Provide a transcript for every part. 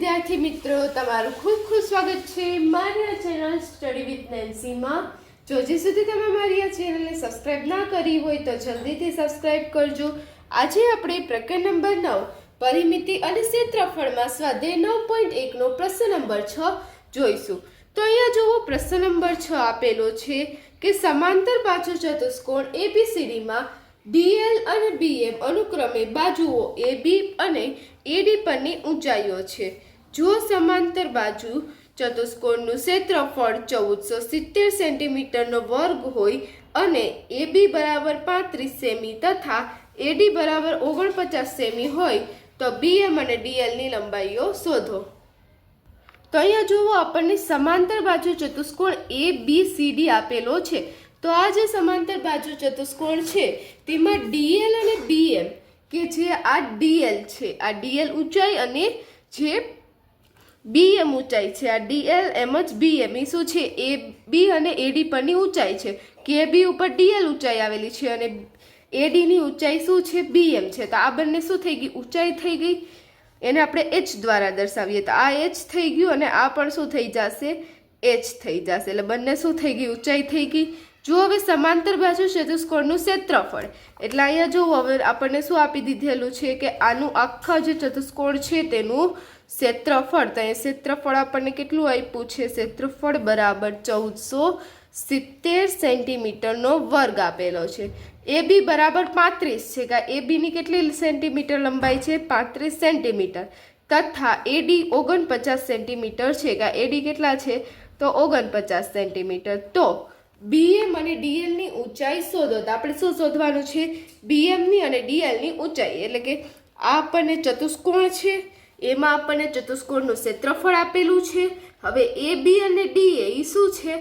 વિદ્યાર્થી મિત્રો, તમારું ખૂબ ખૂબ સ્વાગત છે મારી આ ચેનલ સ્ટડી વિથ નેન્સીમાં। જો હજી સુધી તમે મારી આ ચેનલને સબસ્ક્રાઇબ ના કરી હોય તો જલ્દીથી સબસ્ક્રાઇબ કરજો। આજે આપણે પ્રકરણ નંબર 9 પરિમિતિ અને ક્ષેત્રફળમાં સ્વાધ્યાય 9.1 નો પ્રશ્ન નંબર 6 જોઈશું। તો અહીંયા જુઓ, પ્રશ્ન નંબર 6 આપેલો છે કે સમાંતર બાજુ ચતુષ્કોણ ABCD માં DL અને BM અનુક્રમે બાજુઓ AB અને AD પરની ઊંચાઈઓ છે। જો સમાંતર બાજુ ચતુષ્કોણનું ક્ષેત્રફળ 1470 સેન્ટીમીટરનો વર્ગ હોય અને AB બરાબર 35 સેમી તથા AD બરાબર 49 સેમી હોય તો BM અને DL ની લંબાઈઓ શોધો। તો અહીંયા જુઓ, આપણને સમાંતર બાજુ ચતુષ્કોણ ABCD આપેલો છે। તો આ જે સમાંતર બાજુ ચતુષ્કોણ છે તેમાં DL અને BM કે જે આ DL છે, આ DL ઊંચાઈ અને જે BM ઊંચાઈ છે, આ DL એમ જ BM એ શું છે, AB અને AD પરની ઊંચાઈ છે કે AB ઉપર DL ઊંચાઈ આવેલી છે અને AD ની ઊંચાઈ શું છે, BM છે। તો આ બંને શું થઈ ગઈ, ઊંચાઈ થઈ ગઈ, એને આપણે H દ્વારા દર્શાવીએ તો આ H થઈ ગયું અને આ પણ શું થઈ જશે, H થઈ જશે। એટલે બંને શું થઈ ગઈ, ઊંચાઈ થઈ ગઈ। જો હવે સમાંતર બાજુ ચતુષ્કોણનું ક્ષેત્રફળ, એટલે અહીંયા જો હવે આપણને શું આપી દીધેલું છે કે આનું આખા જે ચતુષ્કોણ છે તેનું ક્ષેત્રફળ, તો અહીંયા ક્ષેત્રફળ આપણને કેટલું આપ્યું છે, ક્ષેત્રફળ બરાબર 1470 સેન્ટીમીટરનો વર્ગ આપેલો છે। AB બરાબર 35 છે કે AB ની કેટલી સેન્ટીમીટર લંબાઈ છે, 35 સેન્ટીમીટર તથા AD 49 સેન્ટીમીટર છે કે AD કેટલા છે, તો 49 સેન્ટીમીટર। તો BM અને DL ની ઊંચાઈ શોધો। તો આપણે શું શોધવાનું છે, BM ની અને DL ની ઊંચાઈ। એટલે કે આ આપણને ચતુષ્કોણ છે, એમાં આપણને ચતુષ્કોણનું ક્ષેત્રફળ આપેલું છે। હવે AB અને DA એ શું છે,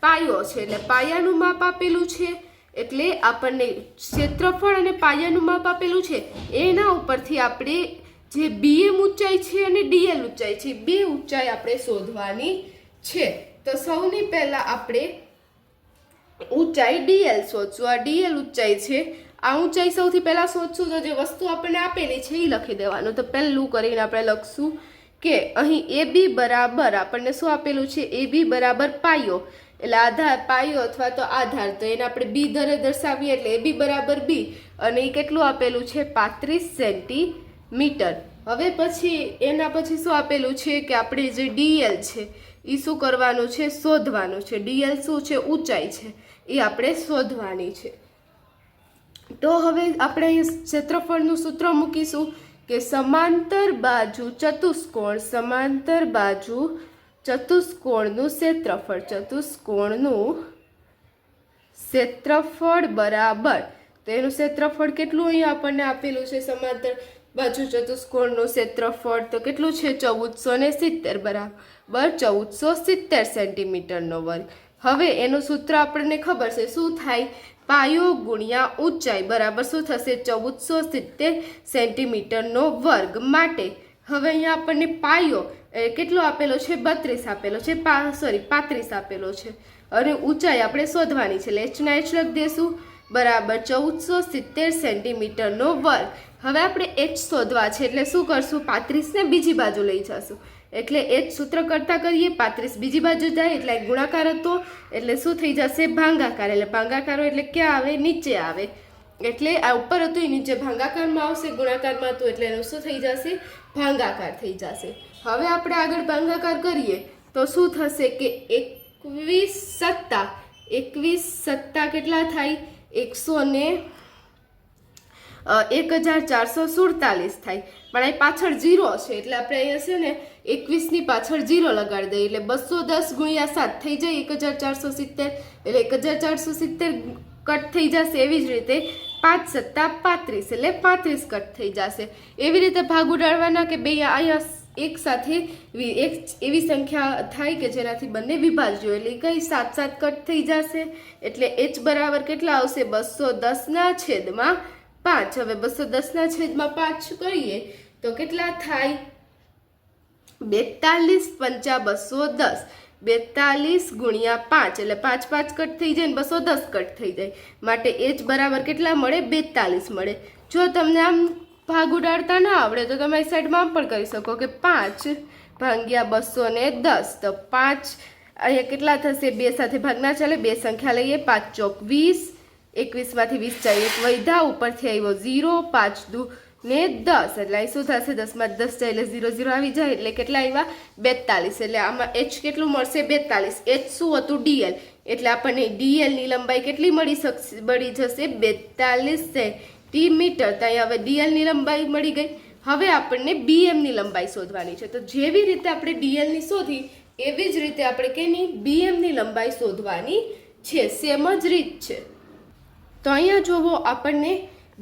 પાયો છે, એટલે પાયાનું માપ આપેલું છે। એટલે આપણને ક્ષેત્રફળ અને પાયાનું માપ આપેલું છે, એના ઉપરથી આપણે જે BM ઊંચાઈ છે અને DL ઊંચાઈ છે, બે ઊંચાઈ આપણે શોધવાની છે। તો સૌની પહેલા આપણે ઊંચાઈ DL શોધશું। આ DL ઊંચાઈ છે, આ ઊંચાઈ સૌથી પહેલા શોધશું। તો જે વસ્તુ આપણને આપેલી છે એ લખી દેવાનું। તો પહેલું કરીને આપણે લખશું કે અહીં AB બરાબર આપણને શું આપેલું છે, AB બરાબર પાયો, એટલે આધાર, પાયો અથવા તો આધાર, તો એને આપણે B ધરે દર્શાવીએ એટલે AB બરાબર B અને એ કેટલું આપેલું છે, 35 સેન્ટીમીટર। હવે પછી એના પછી શું આપેલું છે કે આપણે જે DL છે એ શું કરવાનું છે, શોધવાનું છે। DL શું છે, ઊંચાઈ છે, એ આપણે શોધવાની છે। તો હવે આપણે અહીં ક્ષેત્રફળનું સૂત્ર મૂકીશું કે સમાંતર બાજુ ચતુષ્કોણ, સમાંતર બાજુ ચતુષ્કોણનું ક્ષેત્રફળ, ચતુષ્કોણનું ક્ષેત્રફળ બરાબર, તો એનું ક્ષેત્રફળ કેટલું અહીંયા આપણને આપેલું છે, સમાંતર બાજુ ચતુષ્કોણનું ક્ષેત્રફળ તો કેટલું છે, 1470 બરાબર 1470 સેન્ટીમીટરનો વર્ગ। હવે એનું સૂત્ર આપણને ખબર છે, શું થાય, પાયો ગુણ્યા ઊંચાઈ બરાબર શું થશે, 1470 સેન્ટીમીટરનો વર્ગ। માટે હવે અહીંયા આપણને પાયો કેટલો આપેલો છે, 32 આપેલો છે, 35 આપેલો છે અને ઊંચાઈ આપણે શોધવાની છે એટલે H ના H લખી દેશું બરાબર 1470 સેન્ટીમીટરનો વર્ગ। હવે આપણે H શોધવા છે એટલે શું કરશું, 35 ને બીજી બાજુ લઈ જશું, એટલે H સૂત્ર કરતા કરીએ, 35 બીજી બાજુ જાય એટલે ગુણાકાર હતો એટલે શું થઈ જશે, ભાગાકાર। એટલે ભાગાકારો એટલે ક્યાં આવે, નીચે આવે, એટલે આ ઉપર હતું એ નીચે ભાગાકારમાં આવશે, ગુણાકારમાં હતું એટલે એનું શું થઈ જશે, ભાગાકાર થઈ જશે। હવે આપણે આગળ ભાગાકાર કરીએ તો શું થશે કે 21 સત્તા કેટલા થાય, 1447 થાય, પણ અહીં પાછળ 0 છે એટલે આપણે અહીંયા છે ને 21 ની પાછળ 0 લગાડી દઈએ એટલે 210 ગુણ્યા 7 થઈ જાય 1470, એટલે 1470 કટ થઈ જશે। એવી જ રીતે 5 સત્તા 35 એટલે 35 કટ થઈ જશે। એવી રીતે ભાગ ઉડાડવાના કે બે અહીંયા એક સાથે એક એવી સંખ્યા થાય કે જેનાથી બંને વિભાજ્યો, એટલે કઈ 7 કટ થઈ જશે। એટલે H બરાબર કેટલા આવશે, 210 ના છેદમાં 5। હવે 210 ના છેદમાં 5 કરીએ તો કેટલા થાય, 42 પંચા 210, 42 ગુણ્યા 5 એટલે 5 કટ થઈ જાય ને 210 કટ થઈ જાય, માટે H બરાબર કેટલા મળે, 42 મળે। જો તમને આમ ભાગ ઉડાડતા ના આવડે તો તમે સાઈડમાં પણ કરી શકો કે 5 ભાગ્યા 210. તો 5 અહીંયા કેટલા થશે? 2 સાથે ભાગ ના ચાલે, 2 સંખ્યા લઈએ. 5 ચોક 20, 21 માંથી 20 જાય 1 વૈધા, ઉપરથી આવ્યો 0, 5 દુ ને 10 એટલે અહીં શું થશે? 10 માં 10 જાય એટલે 0 0 આવી જાય એટલે કેટલા આવ્યા? 42. એટલે આમાં h કેટલું મળશે? 42. h શું હતું? dl. એટલે આપણને dl ની લંબાઈ કેટલી મળી જશે? 42 સેન્ટીમીટર. તો અહીંયા હવે dl ની લંબાઈ મળી ગઈ. હવે આપણને bm ની લંબાઈ શોધવાની છે. તો જેવી રીતે આપણે dl ની શોધી એવી જ રીતે આપણે કેની bm ની લંબાઈ શોધવાની છે. સેમ જ રીત છે. તો અહીંયા જોવો આપણને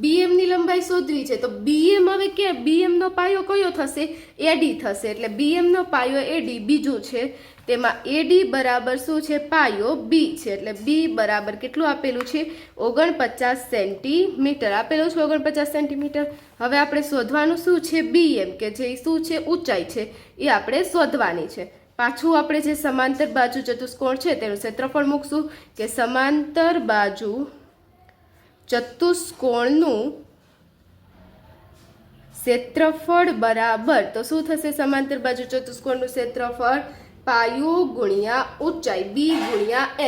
bm ની લંબાઈ શોધવી છે. તો bm હવે કે bm નો પાયો કયો થશે? ad થશે. એટલે bm નો પાયો ad બીજું છે, તેમાં ad બરાબર શું છે? પાયો b છે. એટલે b બરાબર કેટલું આપેલું છે? 49 સેન્ટીમીટર આપેલું છે. 49 સેન્ટીમીટર. હવે આપણે શોધવાનું શું છે? bm કે જે શું છે? ઊંચાઈ છે એ આપણે શોધવાની છે. પાછું આપણે જે સમાંતર બાજુ ચતુષ્કોણ છે તેનું ક્ષેત્રફળ મૂકશું કે સમાંતર બાજુ ચતુષ્કોણનું ક્ષેત્રફળ બરાબર, તો શું થશે? સમાંતર બાજુ ચતુષ્કોણનું ક્ષેત્રફળ પાયો ગુણ્યા ઊંચાઈ b ગુણ્યા h.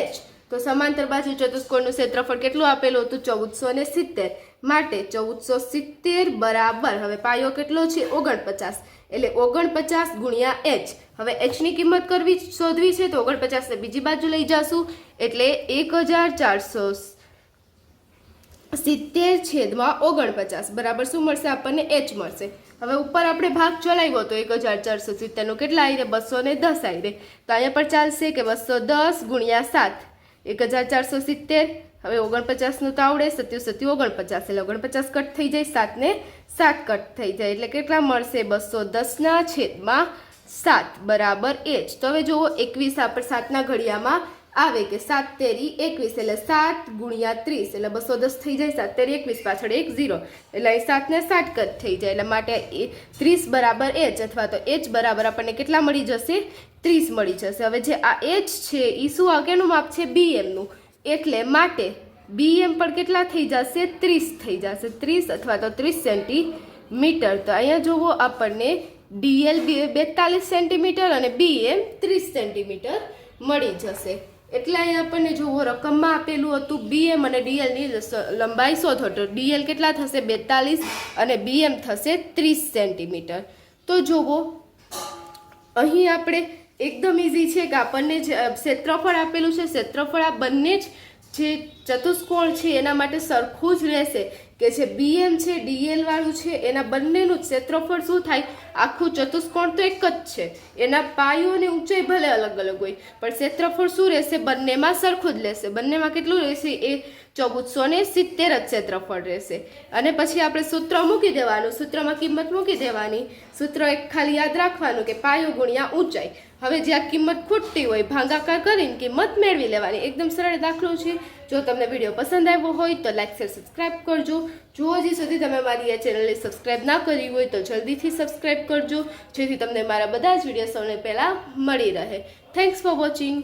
તો સમાંતર બાજુ ચતુષ્કોણનું ક્ષેત્રફળ કેટલું આપેલું હતું? 1470. માટે 1470 બરાબર, હવે પાયો કેટલો છે? 49. એટલે 49 ગુણ્યા h. હવે h ની કિંમત શોધવી છે તો 49 ને બીજી બાજુ લઈ જાશું એટલે 1470/49 બરાબર શું મળશે? આપણને h મળશે. હવે ઉપર આપણે ભાગ ચલાવ્યો તો 1470 નું કેટલા આવી રહે? 210 આવી રહે. તો અહીંયા પર ચાલશે કે 210 ગુણ્યા 7 1470. હવે 49 નું તો આવડે, 7 49 એટલે 49 કટ થઈ જાય, 7 ને 7 કટ થઈ જાય એટલે કેટલા મળશે? 210/7 બરાબર h. તો હવે જુઓ 21 આપણે 7 ના ઘડિયામાં આવે કે 7 તેરી 21 એટલે 7 ગુણ્યા 30 એટલે 210 થઈ જાય. 7 તેરી 21 પાછળ 1 0 એટલે 7 ને 7 કટ થઈ જાય એટલે માટે 30 બરાબર h અથવા તો h બરાબર આપણને કેટલા મળી જશે? 30 મળી જશે. હવે જે આ h છે એ શું કેનું માપ છે? bm નું. એટલે માટે bm પણ કેટલા થઈ જશે? 30 થઈ જશે. 30 અથવા તો 30 સેન્ટીમીટર. તો અહીંયા જુઓ આપણને dl 42 સેન્ટીમીટર અને bm 30 સેન્ટીમીટર મળી જશે. એટલે અહીંયા આપણને જુઓ રકમમાં આપેલું હતું bm અને dl ની લંબાઈ શોધો. તો dl કેટલા થશે? 42 અને bm થશે 30 સેન્ટીમીટર. તો જુઓ અહીં આપણે એકદમ ઇઝી છે કે આપણને જે ક્ષેત્રફળ આપેલું છે, ક્ષેત્રફળ આ બંને જ જે ચતુષ્કોણ છે એના માટે સરખું જ રહેશે કે જે bm છે dl વાળું છે એના બંનેનું ક્ષેત્રફળ શું થાય? આખું ચતુષ્કોણ તો એક જ છે, એના પાયો અને ઊંચાઈ ભલે અલગ અલગ હોય પણ ક્ષેત્રફળ શું રહેશે? બંનેમાં સરખું જ રહેશે. બંનેમાં કેટલું રહેશે? એ 1470 જ ક્ષેત્રફળ રહેશે. અને પછી આપણે સૂત્ર મૂકી દેવાનું, સૂત્રમાં કિંમત મૂકી દેવાની. સૂત્ર એક ખાલી યાદ રાખવાનું કે પાયો ગુણ્યા ઊંચાઈ. હવે જ્યાં કિંમત ખૂટતી હોય ભાગાકાર કરીને કિંમત મેળવી લેવાની. એકદમ સરળ દાખલો છે. જો તમને વિડીયો પસંદ આવ્યો હોય તો લાઈક શેર સબસ્ક્રાઈબ કરજો. જો હજી સુધી તમે મારી આ ચેનલને સબસ્ક્રાઈબ ના કરી હોય તો જલ્દીથી સબસ્ક્રાઈબ કરજો જેથી તમને મારા બધા જ વિડીયો સૌને પહેલાં મળી રહે. Thanks for watching.